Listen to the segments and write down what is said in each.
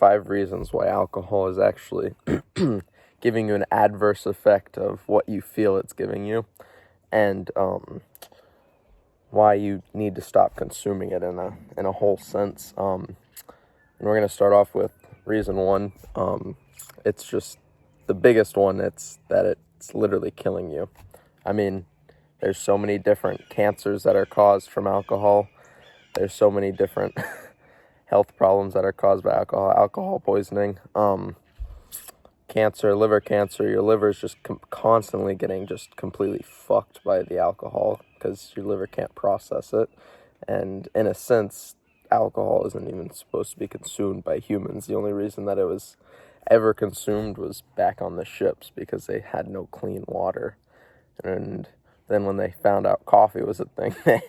5 reasons why alcohol is actually giving you an adverse effect of what you feel it's giving you, and why you need to stop consuming it in a whole sense. And we're gonna start off with reason 1. It's just the biggest one. It's that it's literally killing you. I mean, there's so many different cancers that are caused from alcohol. There's so many different health problems that are caused by alcohol poisoning, cancer, liver cancer. Your liver is just constantly getting just completely fucked by the alcohol because your liver can't process it. And in a sense, alcohol isn't even supposed to be consumed by humans. The only reason that it was ever consumed was back on the ships because they had no clean water. And then when they found out coffee was a thing, they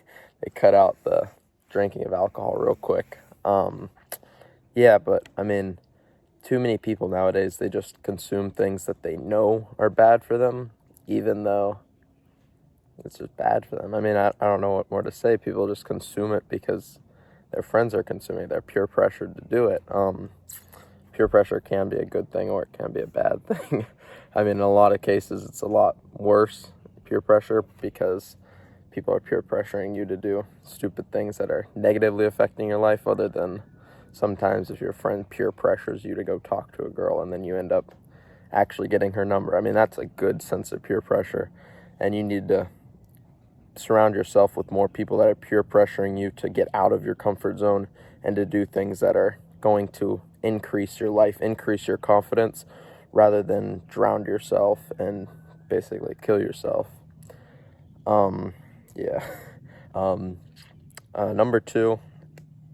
cut out the drinking of alcohol real quick. Yeah, but I mean, too many people nowadays, they just consume things that they know are bad for them, even though it's just bad for them. I mean, I don't know what more to say. People just consume it because their friends are consuming it. They're peer pressured to do it. Peer pressure can be a good thing or it can be a bad thing. I mean, in a lot of cases, it's a lot worse, peer pressure, because people are peer pressuring you to do stupid things that are negatively affecting your life, other than sometimes if your friend peer pressures you to go talk to a girl and then you end up actually getting her number. I mean, that's a good sense of peer pressure, and you need to surround yourself with more people that are peer pressuring you to get out of your comfort zone and to do things that are going to increase your life, increase your confidence, rather than drown yourself and basically kill yourself. Yeah. Number 2,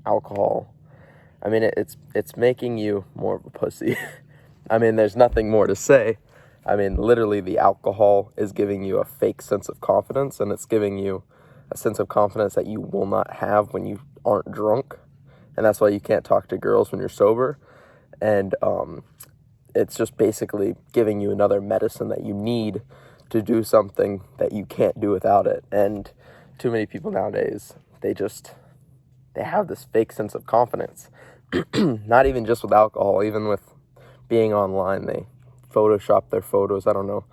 alcohol. I mean, it's making you more of a pussy. I mean, there's nothing more to say. I mean, literally, the alcohol is giving you a fake sense of confidence, and it's giving you a sense of confidence that you will not have when you aren't drunk. And that's why you can't talk to girls when you're sober. And it's just basically giving you another medicine that you need to do something that you can't do without it. And too many people nowadays, they have this fake sense of confidence. Not even just with alcohol, even with being online, they Photoshop their photos. I don't know.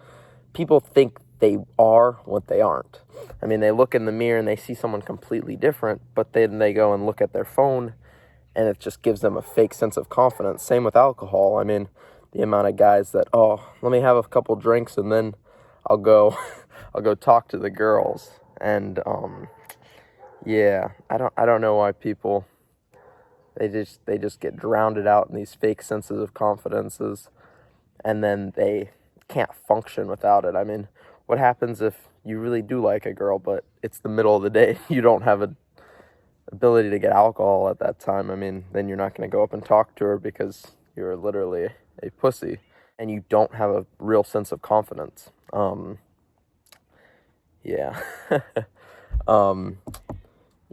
People think they are what they aren't. I mean, they look in the mirror and they see someone completely different, but then they go and look at their phone and it just gives them a fake sense of confidence. Same with alcohol. I mean, the amount of guys that, let me have a couple drinks and then I'll go talk to the girls. And yeah, I don't know why people, they just get drowned out in these fake senses of confidences, and then they can't function without it. I mean, what happens if you really do like a girl, but it's the middle of the day, you don't have a ability to get alcohol at that time? I mean, then you're not going to go up and talk to her because you're literally a pussy and you don't have a real sense of confidence. Yeah.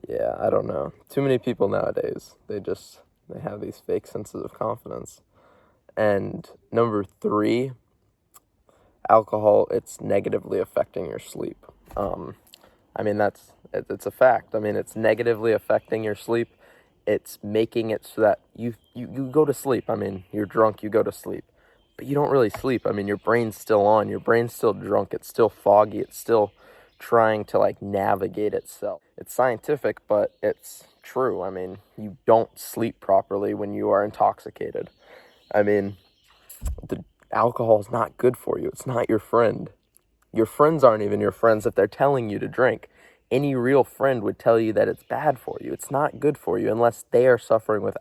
Yeah, I don't know. Too many people nowadays, they have these fake senses of confidence. And number 3, alcohol, it's negatively affecting your sleep. I mean, it's a fact. I mean, it's negatively affecting your sleep. It's making it so that you go to sleep. I mean, you're drunk, you go to sleep. But you don't really sleep. I mean, your brain's still on. Your brain's still drunk. It's still foggy. It's still trying to, navigate itself. It's scientific, but it's true. I mean, you don't sleep properly when you are intoxicated. I mean, the alcohol is not good for you. It's not your friend. Your friends aren't even your friends if they're telling you to drink. Any real friend would tell you that it's bad for you. It's not good for you unless they are suffering with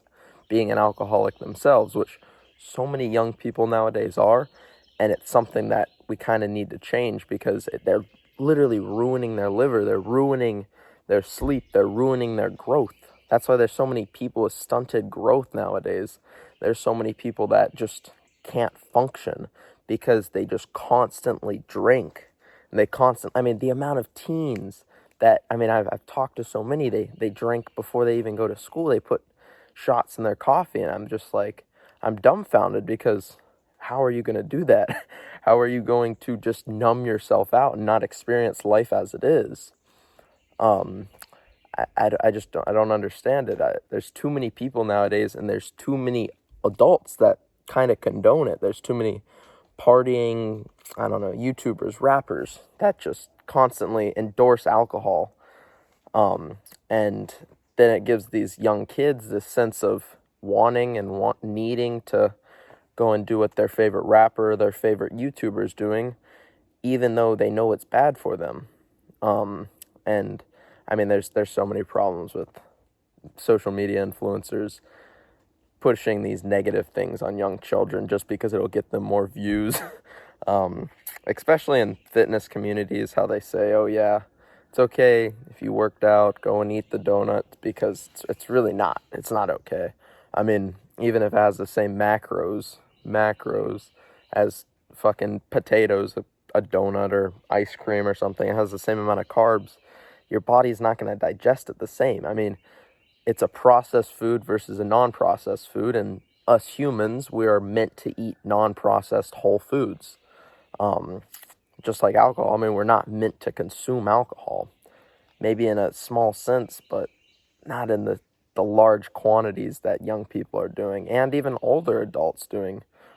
being an alcoholic themselves, which so many young people nowadays are. And it's something that we kind of need to change because they're literally ruining their liver. They're ruining their sleep. They're ruining their growth. That's why there's so many people with stunted growth nowadays. There's so many people that just can't function because they just constantly drink. And I mean, the amount of teens that, I mean, I've talked to so many, they drink before they even go to school. They put shots in their coffee, and I'm just like, I'm dumbfounded because how are you going to do that? How are you going to just numb yourself out and not experience life as it is? I just don't understand it. There's too many people nowadays, and there's too many adults that kind of condone it. There's too many partying, I don't know, YouTubers, rappers that just constantly endorse alcohol. And then it gives these young kids this sense of wanting and needing to go and do what their favorite rapper, their favorite YouTuber is doing, even though they know it's bad for them. And I mean, there's so many problems with social media influencers pushing these negative things on young children just because it'll get them more views. Especially in fitness communities, how they say, oh yeah, it's okay if you worked out, go and eat the donut, because it's really not. It's not okay. I mean, even if it has the same macros as fucking potatoes, a donut or ice cream or something, it has the same amount of carbs, your body's not going to digest it the same. I mean, it's a processed food versus a non-processed food, and us humans, we are meant to eat non-processed whole foods. Just like alcohol, I mean, we're not meant to consume alcohol. Maybe in a small sense, but not in the large quantities that young people are doing, and even older adults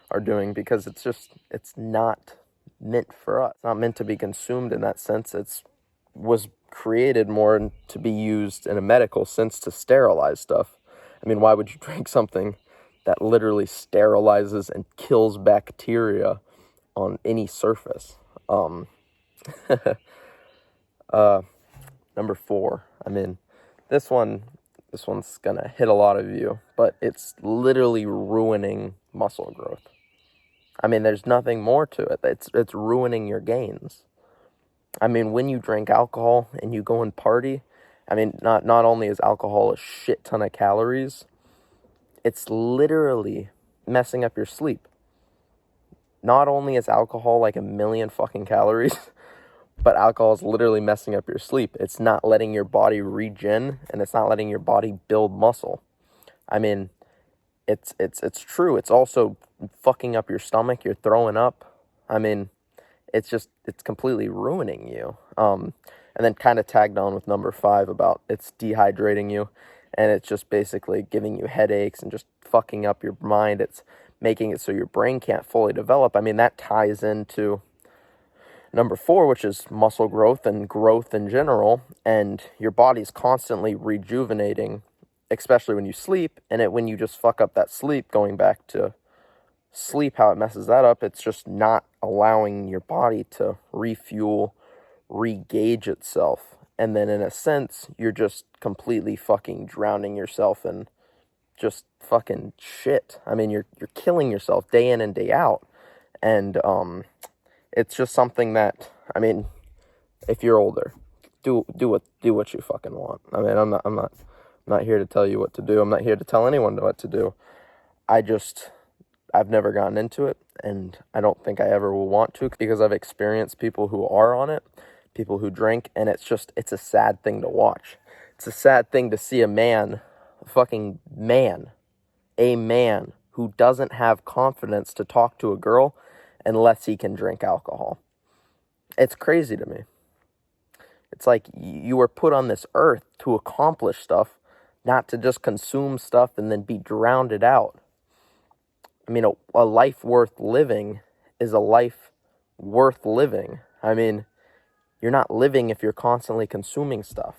are doing, because it's not meant for us. It's not meant to be consumed in that sense. Was created more to be used in a medical sense to sterilize stuff. I mean, why would you drink something that literally sterilizes and kills bacteria on any surface? Number 4. I mean, this one's gonna hit a lot of you, but it's literally ruining muscle growth. I mean, there's nothing more to it. It's ruining your gains. I mean, when you drink alcohol and you go and party, I mean, not only is alcohol a shit ton of calories, it's literally messing up your sleep. Not only is alcohol like 1,000,000 fucking calories, but alcohol is literally messing up your sleep. It's not letting your body regen, and it's not letting your body build muscle. I mean, it's true. It's also fucking up your stomach. You're throwing up. I mean, it's completely ruining you. And then kind of tagged on with number 5 about it's dehydrating you, and it's just basically giving you headaches and just fucking up your mind. It's making it so your brain can't fully develop. I mean, that ties into number 4, which is muscle growth and growth in general, and your body's constantly rejuvenating, especially when you sleep, and when you just fuck up that sleep, going back to sleep, how it messes that up, it's just not allowing your body to refuel, re-gauge itself, and then in a sense, you're just completely fucking drowning yourself in just fucking shit. I mean, you're killing yourself day in and day out, and it's just something that, I mean, if you're older, do what you fucking want. I mean, I'm not here to tell you what to do. I'm not here to tell anyone what to do. I've never gotten into it, and I don't think I ever will want to, because I've experienced people who are on it, people who drink, and it's a sad thing to watch. It's a sad thing to see a man who doesn't have confidence to talk to a girl unless he can drink alcohol. It's crazy to me. It's like you were put on this earth to accomplish stuff, not to just consume stuff and then be drowned it out. I mean, a life worth living is a life worth living. I mean, you're not living if you're constantly consuming stuff.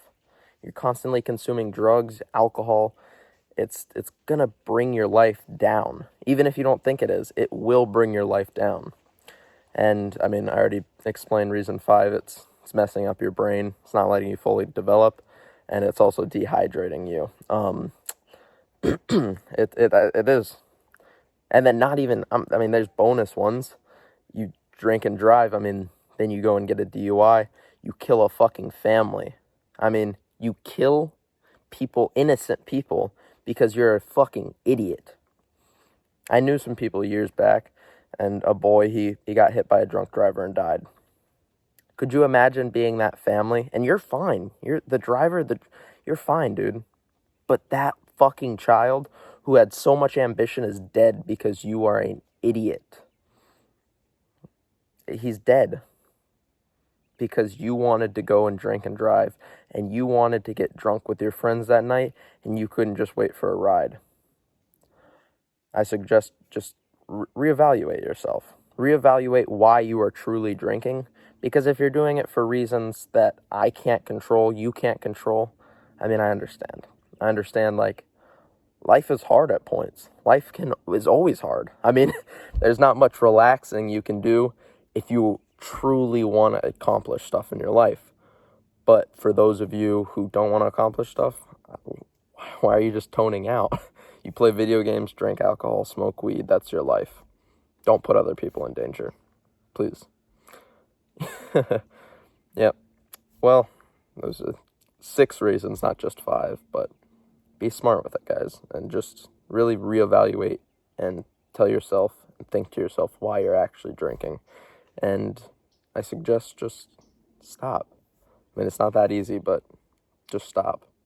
You're constantly consuming drugs, alcohol. It's gonna bring your life down. Even if you don't think it is, it will bring your life down. And I mean, I already explained reason 5. It's messing up your brain. It's not letting you fully develop, and it's also dehydrating you. It is. And then not even, I mean, there's bonus ones. You drink and drive, I mean, then you go and get a DUI. You kill a fucking family. I mean, you kill people, innocent people, because you're a fucking idiot. I knew some people years back, and a boy, he got hit by a drunk driver and died. Could you imagine being that family? And you're fine. You're the driver, you're fine, dude. But that fucking child who had so much ambition is dead because you are an idiot. He's dead because you wanted to go and drink and drive, and you wanted to get drunk with your friends that night, and you couldn't just wait for a ride. I suggest just reevaluate yourself. Reevaluate why you are truly drinking, because if you're doing it for reasons that I can't control, you can't control, I mean, I understand. I understand, like, life is hard at points. Life is always hard. I mean, there's not much relaxing you can do if you truly want to accomplish stuff in your life. But for those of you who don't want to accomplish stuff, why are you just toning out? You play video games, drink alcohol, smoke weed, that's your life. Don't put other people in danger. Please. Yep. Well, those are 6 reasons, not just 5, but be smart with it, guys, and just really reevaluate and tell yourself and think to yourself why you're actually drinking. And I suggest just stop. I mean, it's not that easy, but just stop.